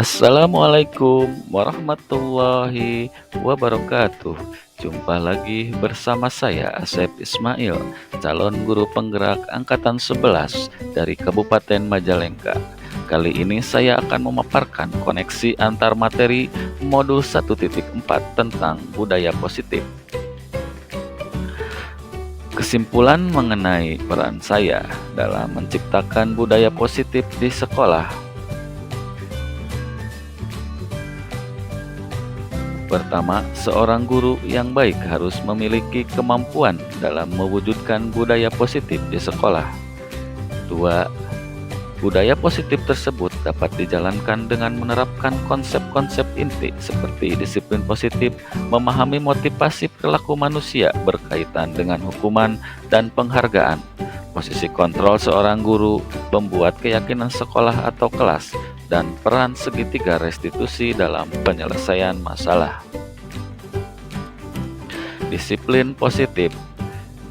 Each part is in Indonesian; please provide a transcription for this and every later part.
Assalamualaikum warahmatullahi wabarakatuh. Jumpa lagi bersama saya Asep Ismail, calon guru penggerak angkatan 11 dari Kabupaten Majalengka. Kali ini saya akan memaparkan koneksi antar materi modul 1.4 tentang budaya positif. Kesimpulan mengenai peran saya dalam menciptakan budaya positif di sekolah. Pertama, seorang guru yang baik harus memiliki kemampuan dalam mewujudkan budaya positif di sekolah. 2. Budaya positif tersebut dapat dijalankan dengan menerapkan konsep-konsep inti seperti disiplin positif, memahami motivasi perilaku manusia berkaitan dengan hukuman dan penghargaan. Posisi kontrol seorang guru, membuat keyakinan sekolah atau kelas, dan peran segitiga restitusi dalam penyelesaian masalah. Disiplin positif.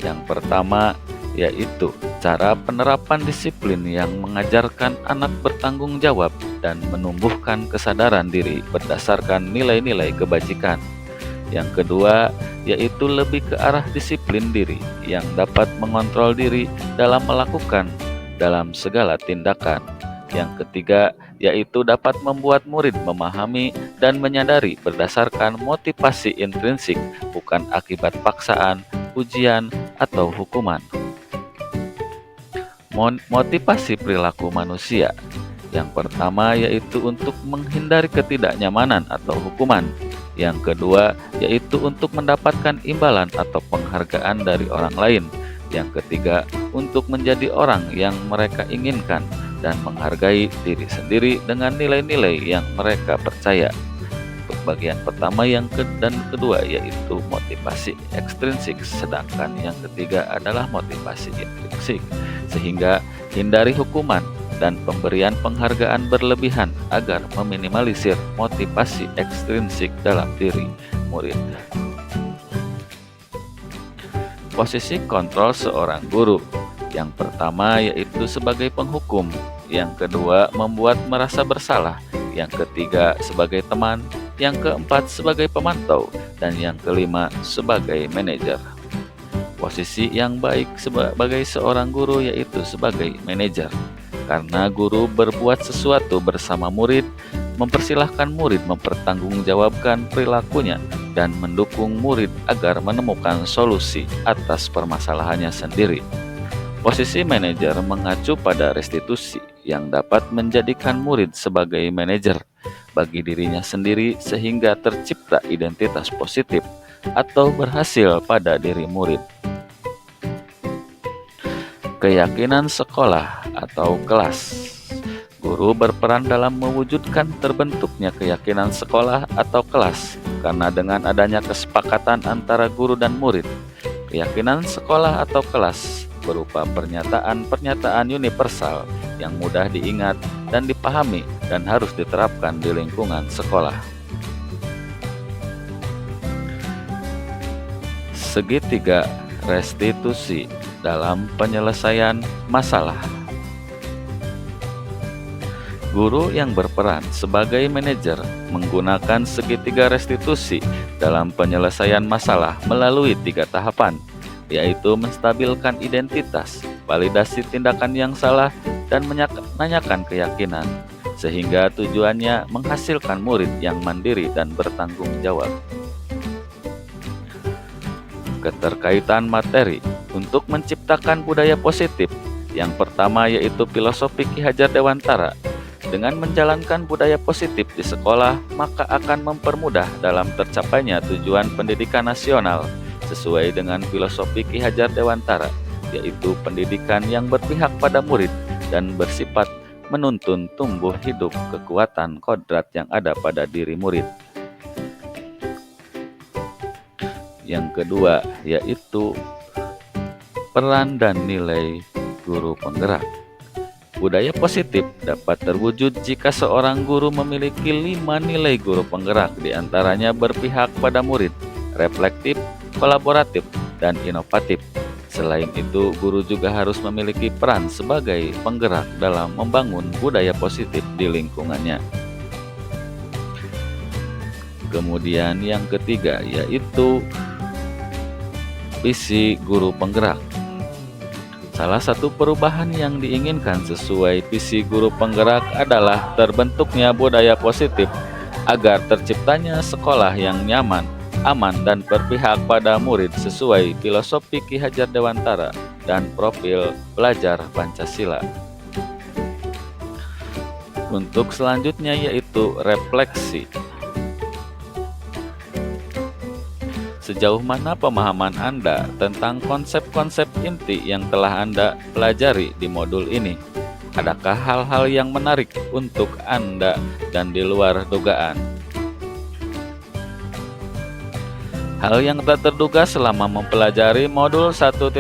Yang pertama yaitu cara penerapan disiplin yang mengajarkan anak bertanggung jawab dan menumbuhkan kesadaran diri berdasarkan nilai-nilai kebajikan. Yang kedua yaitu lebih ke arah disiplin diri yang dapat mengontrol diri dalam melakukan dalam segala tindakan. Yang ketiga yaitu dapat membuat murid memahami dan menyadari berdasarkan motivasi intrinsik, bukan akibat paksaan, ujian, atau hukuman. Motivasi perilaku manusia. Yang pertama yaitu untuk menghindari ketidaknyamanan atau hukuman. Yang kedua yaitu untuk mendapatkan imbalan atau penghargaan dari orang lain. Yang ketiga untuk menjadi orang yang mereka inginkan dan menghargai diri sendiri dengan nilai-nilai yang mereka percaya. Untuk bagian pertama dan kedua yaitu motivasi ekstrinsik, sedangkan yang ketiga adalah motivasi intrinsik, sehingga hindari hukuman dan pemberian penghargaan berlebihan agar meminimalisir motivasi ekstrinsik dalam diri murid. Posisi kontrol seorang guru. Yang pertama yaitu sebagai penghukum, yang kedua membuat merasa bersalah, yang ketiga sebagai teman, yang keempat sebagai pemantau, dan yang kelima sebagai manajer. Posisi yang baik sebagai seorang guru yaitu sebagai manajer, karena guru berbuat sesuatu bersama murid, mempersilahkan murid mempertanggungjawabkan perilakunya, dan mendukung murid agar menemukan solusi atas permasalahannya sendiri. Posisi manajer mengacu pada restitusi yang dapat menjadikan murid sebagai manajer bagi dirinya sendiri sehingga tercipta identitas positif atau berhasil pada diri murid. Keyakinan sekolah atau kelas. Guru berperan dalam mewujudkan terbentuknya keyakinan sekolah atau kelas karena dengan adanya kesepakatan antara guru dan murid. Keyakinan sekolah atau kelas berupa pernyataan-pernyataan universal yang mudah diingat dan dipahami dan harus diterapkan di lingkungan sekolah. Segitiga restitusi dalam penyelesaian masalah. Guru yang berperan sebagai manajer menggunakan segitiga restitusi dalam penyelesaian masalah melalui 3 tahapan, yaitu menstabilkan identitas, validasi tindakan yang salah, dan menanyakan keyakinan, sehingga tujuannya menghasilkan murid yang mandiri dan bertanggung jawab. Keterkaitan materi untuk menciptakan budaya positif. Yang pertama yaitu filosofi Ki Hajar Dewantara. Dengan menjalankan budaya positif di sekolah, maka akan mempermudah dalam tercapainya tujuan pendidikan nasional sesuai dengan filosofi Ki Hajar Dewantara, yaitu pendidikan yang berpihak pada murid dan bersifat menuntun tumbuh hidup kekuatan kodrat yang ada pada diri murid. Yang kedua, yaitu peran dan nilai guru penggerak. Budaya positif dapat terwujud jika seorang guru memiliki 5 nilai guru penggerak, diantaranya berpihak pada murid, reflektif, kolaboratif, dan inovatif. Selain itu, guru juga harus memiliki peran sebagai penggerak dalam membangun budaya positif di lingkungannya. Kemudian yang ketiga, yaitu visi guru penggerak. Salah satu perubahan yang diinginkan sesuai visi guru penggerak adalah terbentuknya budaya positif agar terciptanya sekolah yang nyaman, aman, dan berpihak pada murid sesuai filosofi Ki Hajar Dewantara dan profil pelajar Pancasila. Untuk selanjutnya yaitu refleksi. Sejauh mana pemahaman Anda tentang konsep-konsep inti yang telah Anda pelajari di modul ini? Adakah hal-hal yang menarik untuk Anda dan di luar dugaan? Hal yang tak terduga selama mempelajari modul 1.4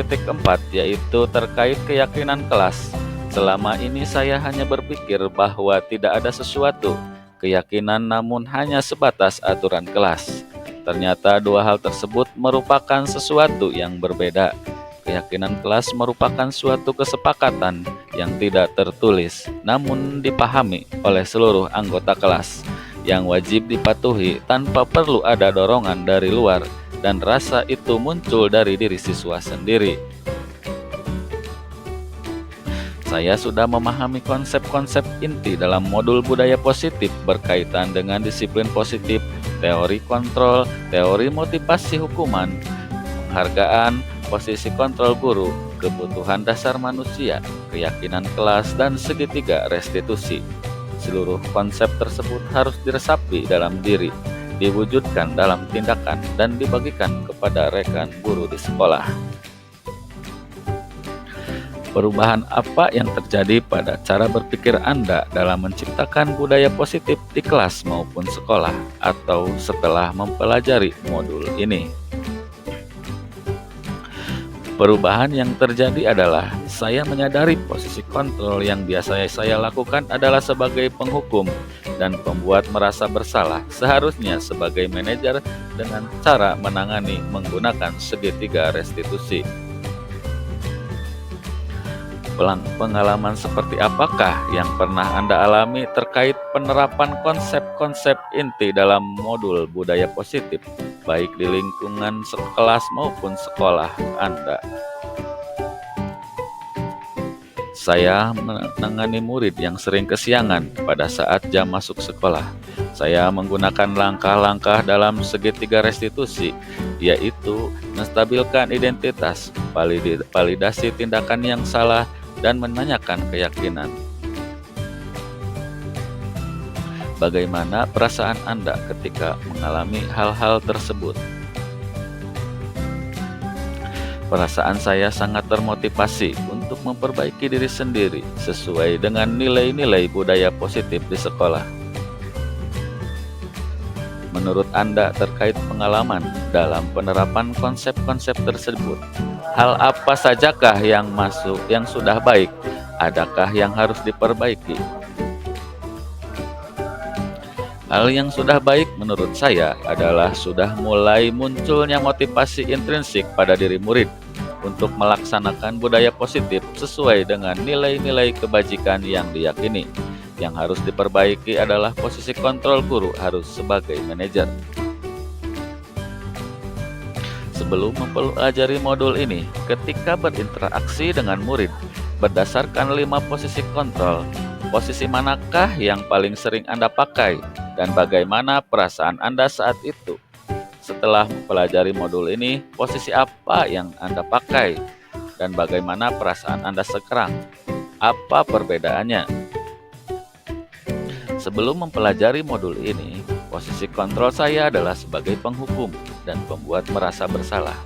yaitu terkait keyakinan kelas. Selama ini saya hanya berpikir bahwa tidak ada sesuatu keyakinan namun hanya sebatas aturan kelas. Ternyata dua hal tersebut merupakan sesuatu yang berbeda. Keyakinan kelas merupakan suatu kesepakatan yang tidak tertulis, namun dipahami oleh seluruh anggota kelas, yang wajib dipatuhi tanpa perlu ada dorongan dari luar, dan rasa itu muncul dari diri siswa sendiri. Saya sudah memahami konsep-konsep inti dalam modul budaya positif berkaitan dengan disiplin positif, teori kontrol, teori motivasi hukuman, penghargaan, posisi kontrol guru, kebutuhan dasar manusia, keyakinan kelas, dan segitiga restitusi. Seluruh konsep tersebut harus diresapi dalam diri, diwujudkan dalam tindakan, dan dibagikan kepada rekan guru di sekolah. Perubahan apa yang terjadi pada cara berpikir Anda dalam menciptakan budaya positif di kelas maupun sekolah atau setelah mempelajari modul ini? Perubahan yang terjadi adalah saya menyadari posisi kontrol yang biasa saya lakukan adalah sebagai penghukum dan pembuat merasa bersalah, seharusnya sebagai manajer dengan cara menangani menggunakan segitiga restitusi. Pengalaman seperti apakah yang pernah Anda alami terkait penerapan konsep-konsep inti dalam modul budaya positif, baik di lingkungan sekelas maupun sekolah Anda? Saya menangani murid yang sering kesiangan pada saat jam masuk sekolah. Saya menggunakan langkah-langkah dalam segitiga restitusi, yaitu menstabilkan identitas, validasi tindakan yang salah, dan menanyakan keyakinan. Bagaimana perasaan Anda ketika mengalami hal-hal tersebut? Perasaan saya sangat termotivasi untuk memperbaiki diri sendiri sesuai dengan nilai-nilai budaya positif di sekolah. Menurut Anda terkait pengalaman dalam penerapan konsep-konsep tersebut, hal apa sajakah yang sudah baik? Adakah yang harus diperbaiki? Hal yang sudah baik menurut saya adalah sudah mulai munculnya motivasi intrinsik pada diri murid untuk melaksanakan budaya positif sesuai dengan nilai-nilai kebajikan yang diyakini. Yang harus diperbaiki adalah posisi kontrol guru harus sebagai manajer. Sebelum mempelajari modul ini, ketika berinteraksi dengan murid, berdasarkan 5 posisi kontrol, posisi manakah yang paling sering Anda pakai dan bagaimana perasaan Anda saat itu? Setelah mempelajari modul ini, posisi apa yang Anda pakai dan bagaimana perasaan Anda sekarang? Apa perbedaannya? Sebelum mempelajari modul ini, posisi kontrol saya adalah sebagai penghukum dan pembuat merasa bersalah.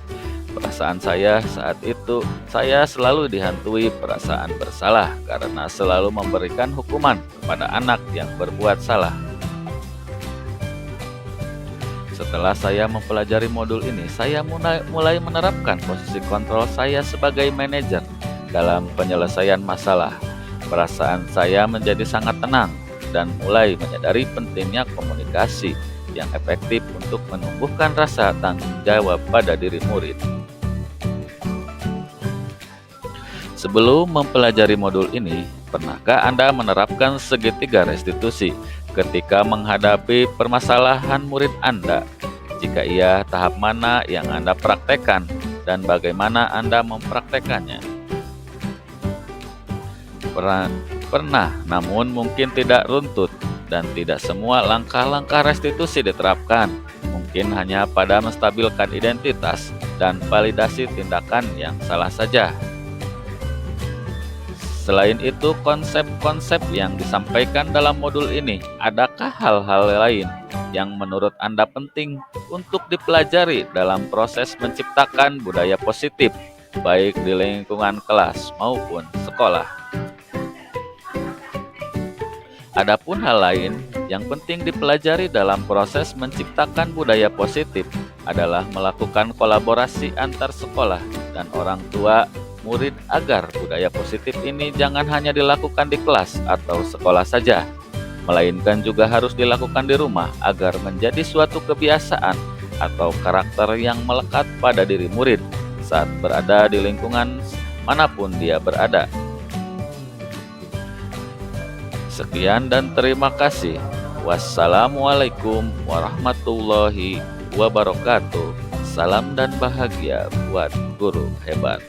Perasaan saya saat itu, saya selalu dihantui perasaan bersalah karena selalu memberikan hukuman kepada anak yang berbuat salah. Setelah saya mempelajari modul ini, saya mulai menerapkan posisi kontrol saya sebagai manajer dalam penyelesaian masalah. Perasaan saya menjadi sangat tenang dan mulai menyadari pentingnya komunikasi yang efektif untuk menumbuhkan rasa tanggung jawab pada diri murid. Sebelum mempelajari modul ini, pernahkah Anda menerapkan segitiga restitusi ketika menghadapi permasalahan murid Anda? Jika iya, tahap mana yang Anda praktekkan dan bagaimana Anda mempraktekannya? Pernah, namun mungkin tidak runtut dan tidak semua langkah-langkah restitusi diterapkan. Mungkin hanya pada menstabilkan identitas dan validasi tindakan yang salah saja. Selain itu, konsep-konsep yang disampaikan dalam modul ini, adakah hal-hal lain yang menurut Anda penting untuk dipelajari dalam proses menciptakan budaya positif, baik di lingkungan kelas maupun sekolah? Adapun hal lain yang penting dipelajari dalam proses menciptakan budaya positif adalah melakukan kolaborasi antar sekolah dan orang tua murid agar budaya positif ini jangan hanya dilakukan di kelas atau sekolah saja, melainkan juga harus dilakukan di rumah agar menjadi suatu kebiasaan atau karakter yang melekat pada diri murid saat berada di lingkungan manapun dia berada. Sekian dan terima kasih. Wassalamualaikum warahmatullahi wabarakatuh. Salam dan bahagia buat guru hebat.